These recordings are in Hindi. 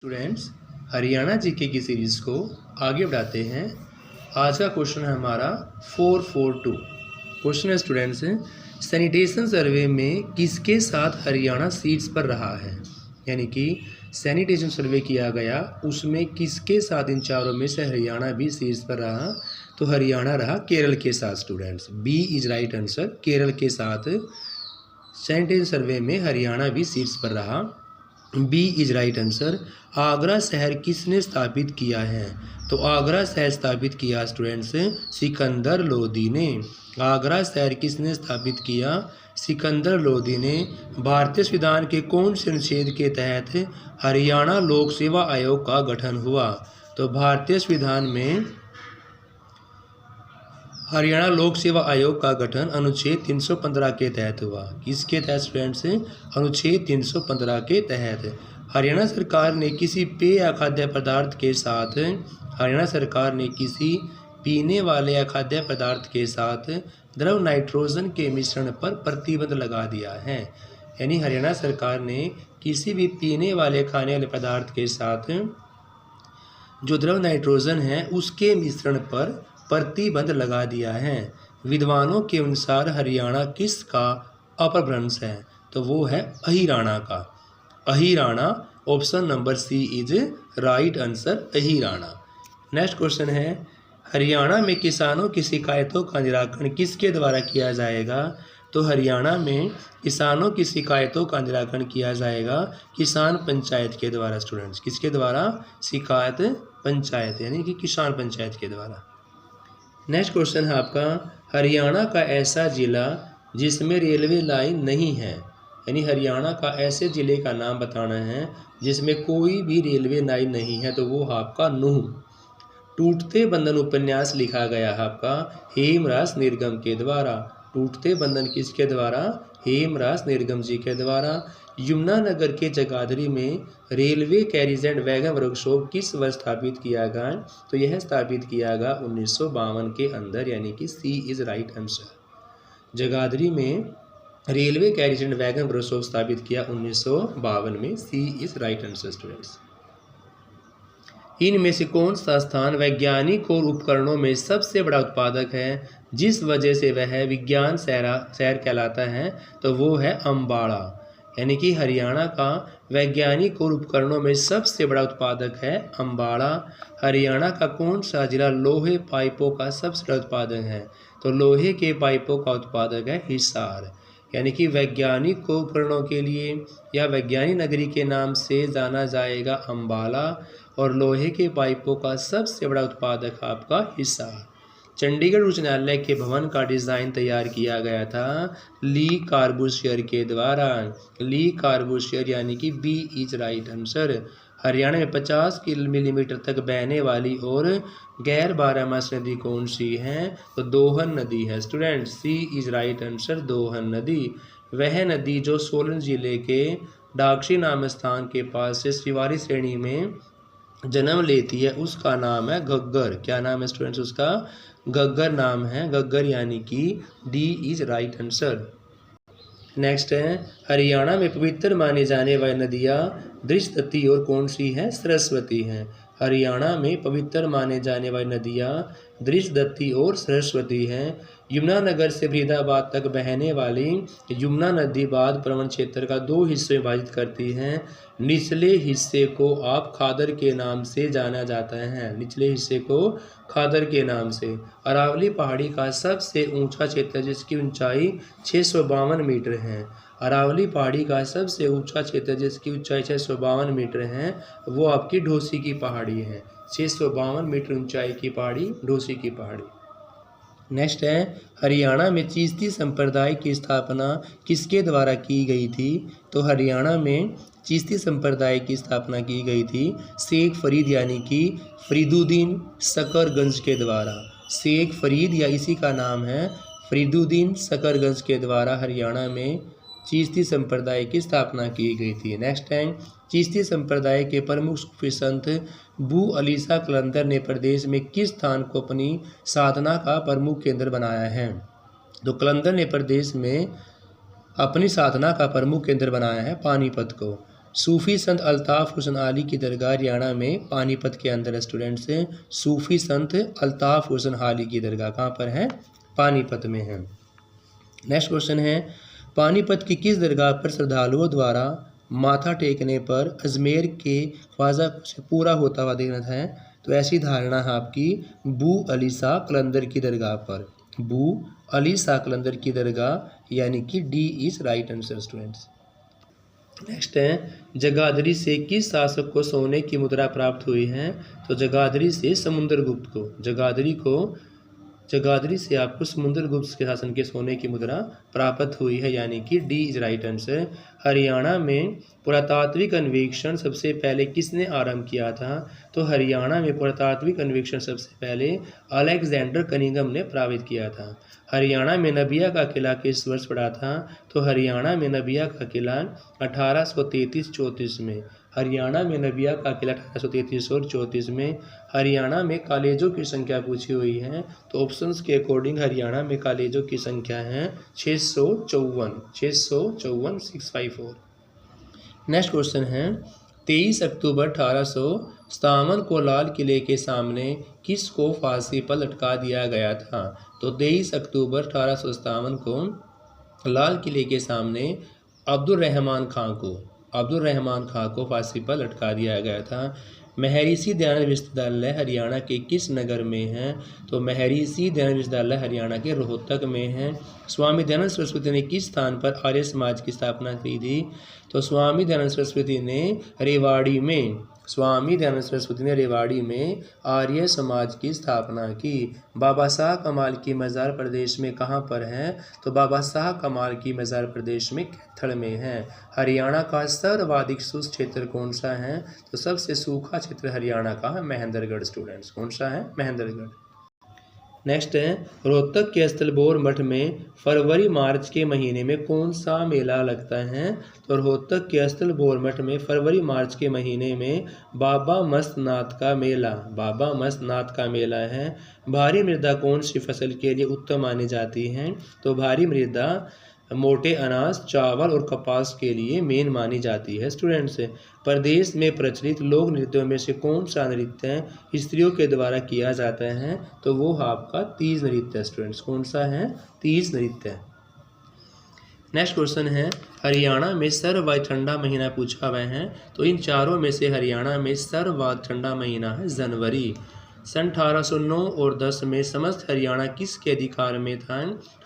स्टूडेंट्स, हरियाणा जीके की सीरीज़ को आगे बढ़ाते हैं। आज का क्वेश्चन है हमारा 442। क्वेश्चन है स्टूडेंट्स, सैनिटेशन सर्वे में किसके साथ हरियाणा सीट्स पर रहा है। यानी कि सैनिटेशन सर्वे किया गया, उसमें किसके साथ इन चारों में से हरियाणा भी सीट्स पर रहा। तो हरियाणा रहा केरल के साथ। Students, B is right answer. Kerala के साथ सैनिटेशन सर्वे में हरियाणा भी सीट्स पर रहा। B is right answer. Agra शहर किसने स्थापित किया है। तो आगरा शहर स्थापित किया स्टूडेंट्स सिकंदर लोदी ने। आगरा शहर किसने स्थापित किया। सिकंदर लोदी ने। भारतीय संविधान के कौन से अनुच्छेद के तहत हरियाणा लोक सेवा आयोग का गठन हुआ। तो भारतीय संविधान में हरियाणा लोक सेवा आयोग का गठन अनुच्छेद 315 के तहत हुआ। किसके तहत स्टूडेंट्स। अनुच्छेद 315 के तहत। हरियाणा सरकार ने किसी पेय या खाद्य पदार्थ के साथ हरियाणा सरकार ने किसी पीने वाले या खाद्य पदार्थ के साथ द्रव नाइट्रोजन के मिश्रण पर प्रतिबंध लगा दिया है। यानी हरियाणा सरकार ने किसी भी पीने वाले खाने वाले पदार्थ के साथ जो द्रव नाइट्रोजन है उसके मिश्रण पर प्रतिबंध लगा दिया है। विद्वानों के अनुसार हरियाणा किसका अपभ्रंश है। तो वो है अहिराणा का। Ahirana, option number C is right answer, Ahirana. Next question है, हरियाणा में किसानों की शिकायतों का निराकरण किसके द्वारा किया जाएगा। तो हरियाणा में किसानों की शिकायतों का निराकरण किया जाएगा किसान पंचायत के द्वारा। स्टूडेंट्स, किसके द्वारा। शिकायत पंचायत, यानी कि किसान पंचायत के द्वारा। नेक्स्ट क्वेश्चन है आपका, हरियाणा का ऐसा जिला जिसमें रेलवे लाइन नहीं है। यानी हरियाणा का ऐसे ज़िले का नाम बताना है जिसमें कोई भी रेलवे लाइन नहीं है। तो वो आपका नूह। टूटते बंधन उपन्यास लिखा गया है आपका हेमराज निर्गम के द्वारा। टूटते बंधन किसके द्वारा। हेमराज निर्गम जी के द्वारा। यमुनानगर के जगाधरी में railway carriage and wagon workshop किस वर्ष स्थापित किया गया। तो यह स्थापित किया गया 1952 के अंदर, यानी कि सी इज राइट आंसर। जगाधरी में railway carriage and wagon workshop स्थापित किया 1952 में। सी इज राइट आंसर स्टूडेंट्स। इनमें से कौन सा स्थान वैज्ञानिक और उपकरणों में सबसे बड़ा उत्पादक है, जिस वजह से वह विज्ञान शहर कहलाता है। तो वो है अम्बाड़ा। यानी कि हरियाणा का वैज्ञानिक और उपकरणों में सबसे बड़ा उत्पादक है अम्बाड़ा। हरियाणा का कौन सा जिला लोहे पाइपों का सबसे बड़ा उत्पादक है। तो लोहे के पाइपों का उत्पादक है हिसार। यानी कि वैज्ञानिक उपकरणों के लिए या वैज्ञानिक नगरी के नाम से जाना जाएगा अम्बाला, और लोहे के पाइपों का सबसे बड़ा उत्पादक आपका हिसार। चंडीगढ़ उच्च न्यायालय के भवन का डिज़ाइन तैयार किया गया था ली कार्बूसियर के द्वारा। ली कार्बूसियर, यानी कि B is right answer. Haryana में 50 मिलीमीटर तक बहने वाली और गैर बारहमासी नदी कौन सी है। तो दोहन नदी है student. C is right answer, Dohan नदी। वह नदी जो सोलन जिले के डाकशी नाम स्थान के पास से शिवारी श्रेणी में जन्म लेती है उसका नाम है घग्गर। क्या नाम है स्टूडेंट्स उसका। घग्गर नाम है, घग्गर, यानी कि D is right answer. Next है, हरियाणा में पवित्र माने जाने वाली नदियाँ दृष्टि और कौन सी हैं। सरस्वती हैं। हरियाणा में पवित्र माने जाने वाली नदियाँ दृष्टि और सरस्वती हैं। यमुनानगर से फरीदाबाद तक बहने वाली यमुना नदी बाध प्रवण क्षेत्र का 2 हिस्सों में विभाजित करती हैं। निचले हिस्से को आप खादर के नाम से जाना जाता है। निचले हिस्से को खादर के नाम से। अरावली पहाड़ी का सबसे ऊंचा क्षेत्र जिसकी ऊंचाई 652 मीटर है। अरावली पहाड़ी का सबसे ऊंचा क्षेत्र जिसकी ऊंचाई 652 मीटर है वो आपकी ढोसी की पहाड़ी है। 652 मीटर ऊंचाई की पहाड़ी ढोसी की पहाड़ी। नेक्स्ट है, हरियाणा में चिश्ती संप्रदाय की स्थापना किसके द्वारा की गई थी। तो हरियाणा में चिश्ती संप्रदाय की स्थापना की गई थी शेख फरीद, यानी कि फरीदुद्दीन शकरगंज के द्वारा। शेख फरीद या इसी का नाम है फरीदुद्दीन शकरगंज के द्वारा हरियाणा में चिश्ती संप्रदाय की स्थापना की गई थी। नेक्स्ट टाइम, चिश्ती संप्रदाय के प्रमुख सूफी संत बू अलीसा कलंदर ने प्रदेश में किस स्थान को अपनी साधना का प्रमुख केंद्र बनाया है। तो कलंदर ने प्रदेश में अपनी साधना का प्रमुख केंद्र बनाया है पानीपत को। सूफ़ी संत अल्ताफ़ हुसैन आली की दरगाह हरियाणा में पानीपत के अंदर है स्टूडेंट्स। सूफ़ी संत अल्ताफ़ हुसैन आली की दरगाह कहाँ पर है? पानीपत में है। नेक्स्ट क्वेश्चन है, पानीपत की किस दरगाह पर श्रद्धालुओं द्वारा माथा टेकने पर अजमेर के ख्वाजा से पूरा होता हुआ देखना है? तो ऐसी धारणा है आपकी बू अली शाह कलंदर की दरगाह पर। बू अली शाह कलंदर की दरगाह, यानी कि D is right answer students. Next है, जगाधरी से किस शासक को सोने की मुद्रा प्राप्त हुई है? तो जगाधरी से समुद्रगुप्त को। जगाधरी से आपको समुद्रगुप्त के शासन के सोने की मुद्रा प्राप्त हुई है, यानी कि D is right answer. Haryana में पुरातात्विक अन्वेषण सबसे पहले किसने आरंभ किया था? तो हरियाणा में पुरातात्विक अन्वेषण सबसे पहले अलेक्जेंडर कनिंघम ने प्रारंभ किया था। हरियाणा में नबिया का किला किस वर्ष पड़ा था? तो हरियाणा में नबिया का किला 1833-34 में। हरियाणा में नबिया का किला 1833 और 34 में। हरियाणा में कॉलेजों की संख्या पूछी हुई है, तो ऑप्शंस के अकॉर्डिंग हरियाणा में कॉलेजों की संख्या है 654 654। नेक्स्ट क्वेश्चन है, 23 अक्टूबर 1857 को लाल किले के सामने किसको फांसी पर लटका दिया गया था? तो 23 अक्टूबर 1857 को लाल किले के सामने अब्दुल रहमान खां को फांसी पर लटका दिया गया था। महर्षि दयानंद विश्वविद्यालय हरियाणा के किस नगर में है? तो महर्षि दयानंद विश्वविद्यालय हरियाणा के रोहतक में है। स्वामी दयानंद सरस्वती ने किस स्थान पर आर्य समाज की स्थापना की थी? तो स्वामी दयानंद सरस्वती ने रेवाड़ी में आर्य समाज की स्थापना की। बाबा शाह कमाल की मज़ार प्रदेश में कहाँ पर है? तो बाबा शाह कमाल की मज़ार प्रदेश में कैथल में है। हरियाणा का सर्वाधिक शुष्क क्षेत्र कौन सा है? तो सबसे सूखा क्षेत्र हरियाणा का है महेंद्रगढ़ स्टूडेंट्स। कौन सा है? महेंद्रगढ़। नेक्स्ट है, रोहतक के स्थलबोर मठ में फरवरी मार्च के महीने में कौन सा मेला लगता है? तो रोहतक के स्थलबोर मठ में फरवरी मार्च के महीने में बाबा मस्तनाथ का मेला है। भारी मृदा कौन सी फसल के लिए उत्तम मानी जाती है? तो भारी मृदा मोटे अनाज, चावल और कपास के लिए मेन मानी जाती है स्टूडेंट्स। प्रदेश में प्रचलित लोक नृत्यों में से कौन सा नृत्य स्त्रियों के द्वारा किया जाता है? तो वो आपका तीज नृत्य स्टूडेंट्स। कौन सा है? तीज नृत्य। नेक्स्ट क्वेश्चन है, हरियाणा में सर्वाधिक ठंडा महीना पूछा हुआ है, तो इन चारों में से हरियाणा में सर्वाधिक ठंडा महीना है जनवरी। सन 1809 और 10 में समस्त हरियाणा किसके अधिकार में था?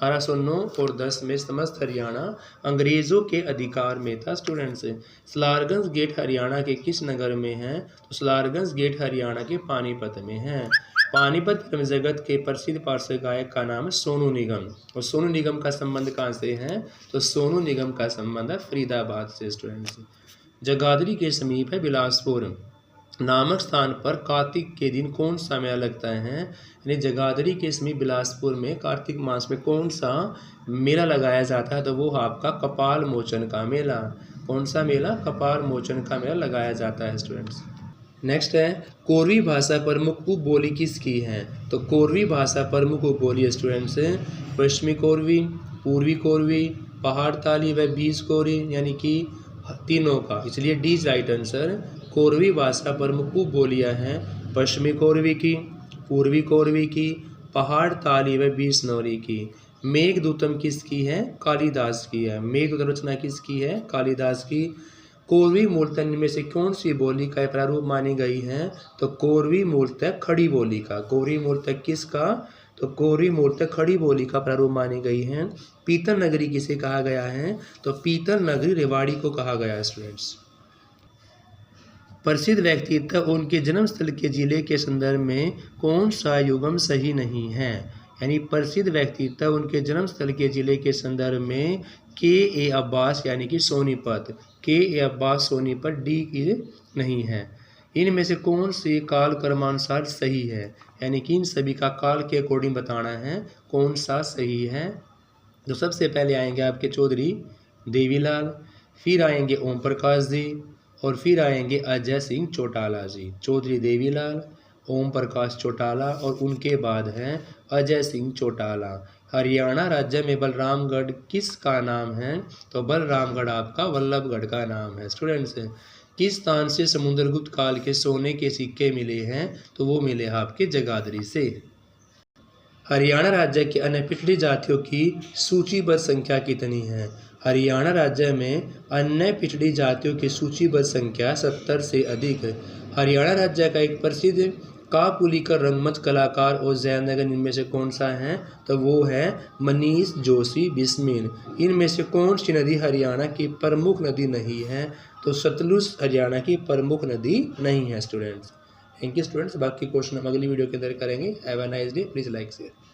1809 और 10 में समस्त हरियाणा अंग्रेज़ों के अधिकार में था स्टूडेंट्स। सलारगंज गेट हरियाणा के किस नगर में है? तो सलारगंज गेट हरियाणा के पानीपत में है। पानीपत फिल्म जगत के प्रसिद्ध पार्श्व गायक का नाम है सोनू निगम। और सोनू निगम का संबंध कहाँ से है? तो सोनू निगम का संबंध है फरीदाबाद से स्टूडेंट्स। जगाधरी के समीप है बिलासपुर नामक स्थान पर कार्तिक के दिन कौन सा मेला लगता है? यानी जगाधरी के समीप बिलासपुर में कार्तिक मास में कौन सा मेला लगाया जाता है? तो वो आपका कपाल मोचन का मेला। कौन सा मेला? कपाल मोचन का मेला लगाया जाता है स्टूडेंट्स। नेक्स्ट है, कोरवी भाषा प्रमुख उपबोली किसकी है? तो कोरवी भाषा प्रमुख उपबोली स्टूडेंट्स पश्चिमी कोरवी, पूर्वी कोरवी, पहाड़ ताली व बीज कोरवी, यानी कि तीनों का, इसलिए डी राइट आंसर। कोरवी भाषा प्रमुख उपबोलियाँ हैं पश्चिमी कोरवी की, पूर्वी कोरवी की, पहाड़ ताली व बीसनौरी की। मेघदूतम किसकी है? कालिदास की है। मेघदूतम रचना किसकी है? कालिदास की। कोरवी मूलतः में से कौन सी बोली का प्रारूप मानी गई है? तो कोरवी मूलतः खड़ी बोली का। कोरवी मूलतः किसका? तो कोरवी मूलतः खड़ी बोली का प्रारूप मानी गई है। पीतल नगरी किसे कहा गया है? तो पीतल नगरी रेवाड़ी को कहा गया है स्टूडेंट्स। प्रसिद्ध व्यक्तित्व उनके जन्म स्थल के जिले के संदर्भ में कौन सा युग्म सही नहीं है? यानी प्रसिद्ध व्यक्तित्व उनके जन्म स्थल के जिले के संदर्भ में के अब्बास यानी कि सोनीपत, के अब्बास सोनीपत डी की नहीं है। इनमें से कौन सी काल क्रमानुसार सही है? यानी कि इन सभी का काल के अकॉर्डिंग बताना है कौन सा सही है। तो सबसे पहले आएंगे आपके चौधरी देवीलाल, फिर आएंगे ओम प्रकाश जी, और फिर आएंगे अजय सिंह चौटाला जी। चौधरी देवीलाल, ओम प्रकाश चौटाला और उनके बाद हैं अजय सिंह चौटाला। हरियाणा राज्य में बलरामगढ़ किसका नाम है? तो बलरामगढ़ आपका वल्लभगढ़ का नाम है। स्टूडेंट्स, किस स्थान से समुद्रगुप्त काल के सोने के सिक्के मिले हैं? तो वो मिले आपके जगाधरी से। हरियाणा राज्य के अन्य पिछड़ी जातियों की सूचीबद्ध संख्या कितनी है? हरियाणा राज्य में अन्य पिछड़ी जातियों की सूचीबद्ध संख्या 70 से अधिक है। हरियाणा राज्य का एक प्रसिद्ध कापुलिकर रंगमंच कलाकार और जयनगर इनमें से कौन सा है? तो वो है मनीष जोशी बिस्मिल। इनमें से कौन सी नदी हरियाणा की प्रमुख नदी नहीं है? तो सतलुज हरियाणा की प्रमुख नदी नहीं है। Students, thank you students. बाकी क्वेश्चन हम अगली वीडियो के अंदर करेंगे। Have a nice day. Please like share.